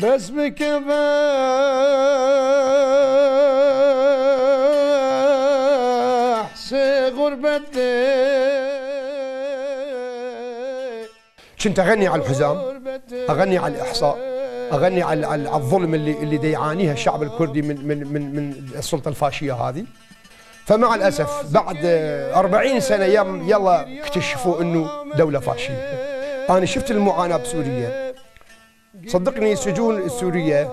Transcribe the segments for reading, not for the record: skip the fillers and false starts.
بس بكفاح غربتي. كنت اغني على الحزام، اغني على الاحصاء، اغني على الظلم اللي دا يعانيها الشعب الكردي من السلطه الفاشيه هذه. فمع الاسف بعد 40 سنه يلا اكتشفوا انه دوله فاشيه. انا شفت المعاناه بسوريا، صدقني السجون السوريه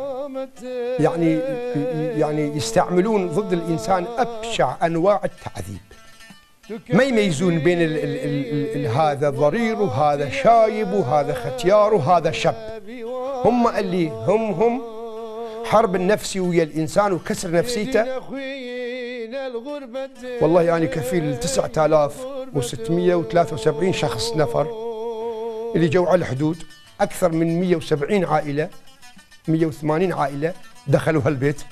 يعني يستعملون ضد الانسان ابشع انواع التعذيب. ما يميزون بين هذا ضرير وهذا شايب وهذا ختيار وهذا شاب. هم اللي هم حرب النفسي ويا الانسان وكسر نفسيته. والله يعني كفيل 9673 شخص نفر اللي جو على الحدود، اكثر من 170 عائله 180 عائله دخلوا هالبيت.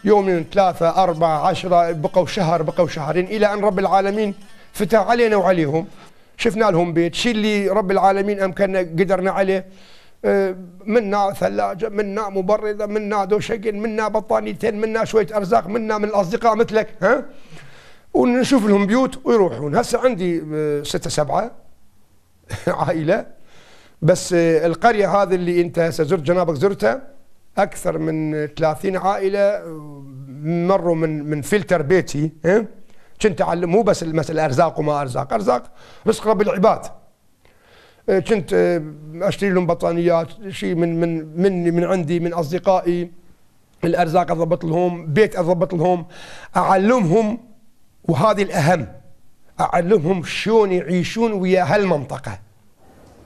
يومين 3 4 10 بقوا شهر بقوا شهرين، الى ان رب العالمين فتح علينا وعليهم. شفنا لهم بيت، شيء اللي رب العالمين امكننا قدرنا عليه. منا ثلاجه، منا مبرده، منا دوشقين، منا بطانيتين، منا شويه ارزاق، منا من الاصدقاء مثلك، ها، ونشوف لهم بيوت ويروحون. هسه عندي 6 7 عائله بس. القريه هذه اللي انت هسه زرت جنابك زرتها، اكثر من 30 عائله مروا من فلتر بيتي. كنت اعلم مو بس المساله ارزاق وما ارزاق، ارزاق رزق رب العباد. كنت اشتري لهم بطانيات، شيء من عندي من اصدقائي، الارزاق اضبط لهم، بيت اضبط لهم، اعلمهم. وهذه الاهم، اعلمهم شلون يعيشون ويا هالمنطقه.